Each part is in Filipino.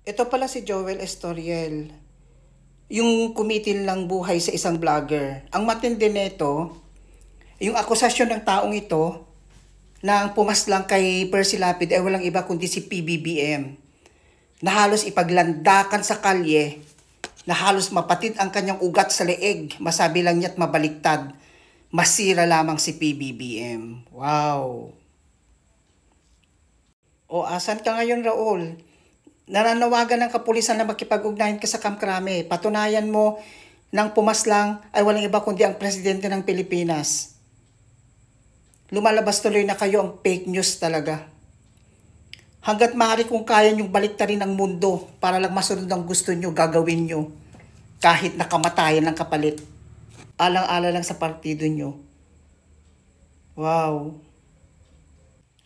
Ito pala si Joel Estoriel, yung kumitil ng buhay sa isang vlogger. Ang matindi nito, yung akusasyon ng taong ito na ang pumaslang kay Percy Lapid ay walang iba kundi si PBBM, na halos ipaglandakan sa kalye, na halos mapatid ang kanyang ugat sa leeg, masabi lang niya't mabaliktad, masira lamang si PBBM. Wow! O asan ka ngayon, Raul? Nananawagan ng kapulisan na makipag-ugnayan ka sa Camp Crame. Patunayan mo nang pumaslang ay walang iba kundi ang presidente ng Pilipinas. Lumalabas tuloy na kayo ang fake news talaga. Hanggat maaari kung kaya nyong baliktarin ang mundo para lang masunod ang gusto nyo, gagawin nyo. Kahit nakamatayan ng kapalit. Alang-ala lang sa partido nyo. Wow.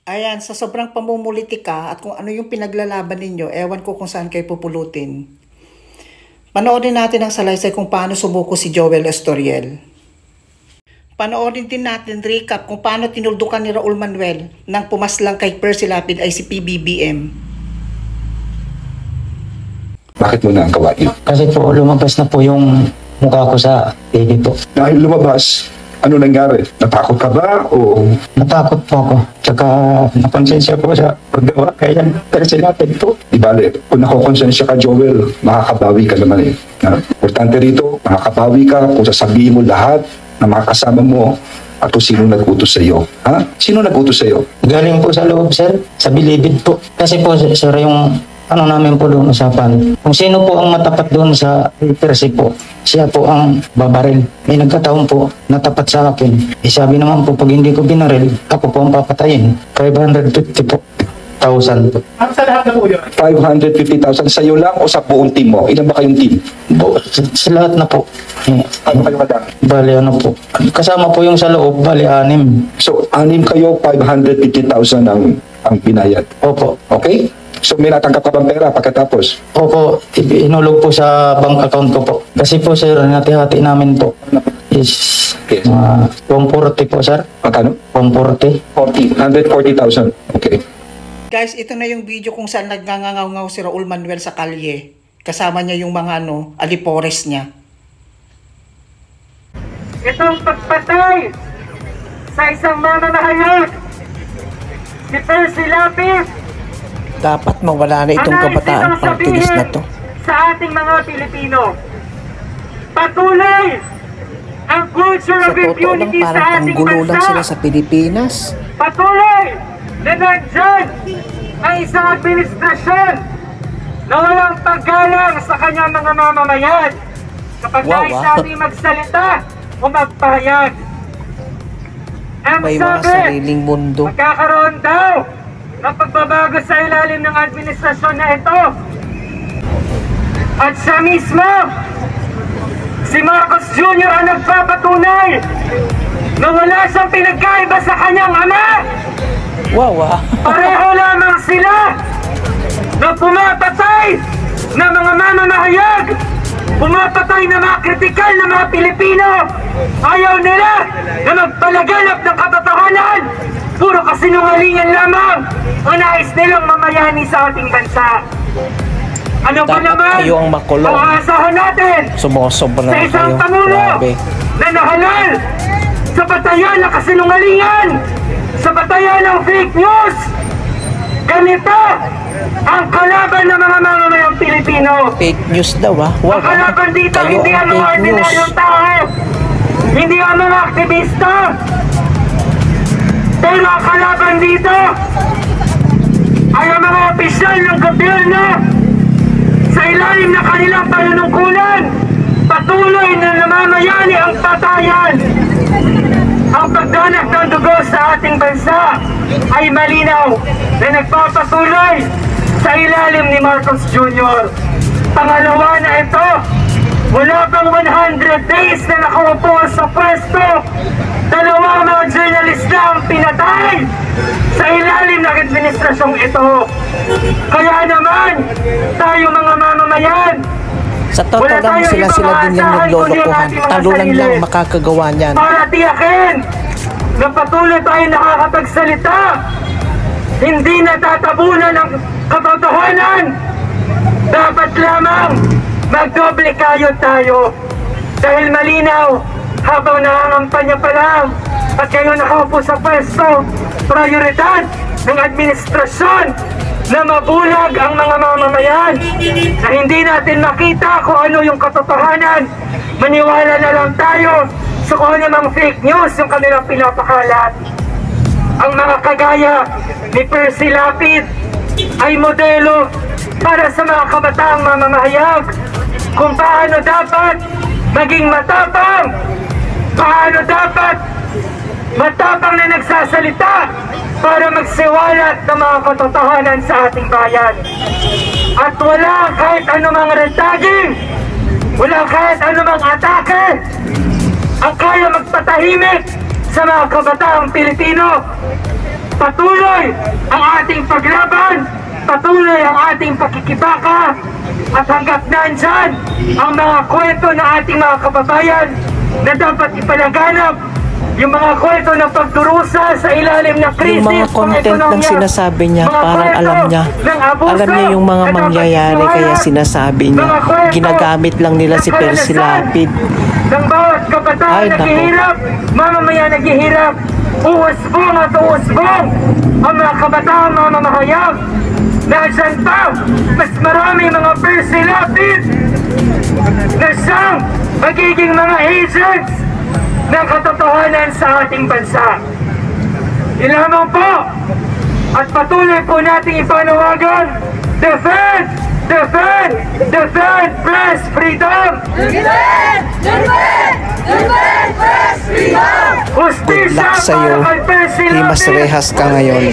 Ayan, sa sobrang pamumulitika at kung ano yung pinaglalaban ninyo, ewan ko kung saan kayo pupulutin. Panoorin natin ang salaysay kung paano sumuko si Joel Estoriel. Panoorin din natin recap kung paano tinuldukan ni Raul Manuel nang pumaslang kay Percy Lapid ay si PBBM. Bakit mo na ang gawain? Kasi po lumabas na po yung mukha ko sa TV po. Dahil lumabas, ano nangyari? Natakot ka ba o... Natakot po ako. Tsaka nakonsensya po sa paggawa. Kaya yan, Percy Lapid po. Di bale, kung nakokonsensya ka, Joel, makakabawi ka naman eh. Importante rito, makakabawi ka kung sasabihin mo lahat na mga kasama mo at kung sino nag-utos sa iyo. Ha? Sino nag-utos sa iyo? Galing po sa loob, sir. Sa bilibid po. Kasi po, sir, yung ano namin po doon usapan. Kung sino po ang matapat doon sa Percy po, siya po ang babaril. May nagkataon po natapat sa akin. Sabi naman po, pag hindi ko binaril, ako po ang papatayin. 550 po. 1,000 po. Ang sa lahat na po yun? 550,000 sa iyo lang o sa buong team mo? Ilan ba kayong team? Sa lahat na po. Ano kayo madami? Bali ano po. Kasama po yung sa loob, bali 6. So, 6 kayo, 550,000 ang binayad. Opo. Okay? So, may natanggap ka bang pera pagkatapos? Opo, inulog po sa bank account ko po. Kasi po sir, hati-hati namin po is 140 po sir. Magkano? 140. 140,000. Okay. Guys, ito na yung video kung saan nagngangaw-ngaw si Raul Manuel sa kalye. Kasama niya yung mga alipores niya. Itong pagpatay sa isang mamamahayag, si Percy Lapid, Dapat mawala na itong kabataan partilis na to. Sa ating mga Pilipino, patuloy ang culture Sa of totoo lang, impunity parang sa ang ating gulo lang sila bansa. sa Pilipinas. Patuloy na nandyan ang isang administrasyon na walang paggalang sa kanyang mga mamamayan kapag nais natin magsalita o magpahayag. Ang May mga sabi, sariling mundo. magkakaroon daw ng pagbabago sa ilalim ng administrasyon na ito. At siya mismo, si Marcos Jr. ang nagpapatunay na wala siyang pinagkaiba sa kanyang ama. Wow, Pareho lamang sila na pumapatay ng mga mamamahayag, pumapatay ng mga kritikal na mga Pilipino. Ayaw nila na magpalaganap ng katotohanan. Puro kasinungalingan lamang ang nais nilang mamayani sa ating bansa. Ano ba dapat naman kayo ang makulong. ang aasahan natin Sumusobra sa na isang kayo. pangulo Grabe. na nahalal sa batayan ng kasinungalingan, sa batayan ng fake news? Ganito ang kalaban ng mga mamamayang Pilipino. Fake news daw Wow, Ang kalaban dito kayo hindi ang ang mga fake news. ordinaryong tao, hindi ang mga aktivista, pero ang kalaban dito ay ang mga opisyal ng gobyerno sa ilalim na kanilang panunungkulan. Patuloy na namamayani ang patayan. Ang pagdanak ng dugo sa ating bansa ay malinaw na nagpapatuloy sa ilalim ni Marcos Jr. Pangalawa na ito, wala pang 100 days na nakaupo sa pwesto, dalawang mga journalista ang pinatay sa ilalim ng administrasyong ito. Kaya naman, tayo mga mamamayan, Sa totoo lang sila din lang naglolokohan. Talunan lang makakagawa niyan. para tiyakin na patuloy tayo nakakapagsalita, hindi natatabunan ng katotohanan lamang magdoble kayod tayo. Dahil malinaw, habang nangangampanya pa lang at kayo nakaupo sa pwesto, prioridad ng administrasyon na mabulag ang mga mamamayan, na hindi natin makita kung ano yung katotohanan. Maniwala na lang tayo sa kung ano mang fake news yung kanilang pinapakalat. Ang mga kagaya ni Percy Lapid ay modelo para sa mga kabataang mamamahayag kung paano dapat maging matapang, paano dapat matapang na nagsasalita para magsiwalat ng mga katotohanan sa ating bayan. At wala kahit anumang rentaging, wala kahit anumang atake ang kaya magpatahimik sa mga kabataang Pilipino. Patuloy ang ating paglaban, patuloy ang ating pakikibaka, at hanggat nandyan ang mga kwento ng ating mga kababayan na dapat ipalaganap, yung mga kwento ng pagdurusa sa ilalim ng krisis, yung mga content ng sinasabi niya, parang alam niya yung mga mangyayari, kaya sinasabi niya. Ginagamit lang nila si Percy Lapid. Ng bawat kabataan naghihirap, mamamayan naghihirap, uusbong at uusbong ang mga kabataan mamamahayag. Nasaan pa mas marami mga Percy Lapid na siyang magiging mga agents ng katotohanan sa ating bansa. Ilamang po at patuloy po nating ipanawagan, defend, defend, defend press freedom! Defend! Defend! Defend press freedom! Good luck sa'yo. Himas Rehas ka ngayon.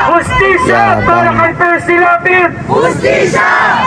Hustisya para kay Percy Lapid! Hustisya!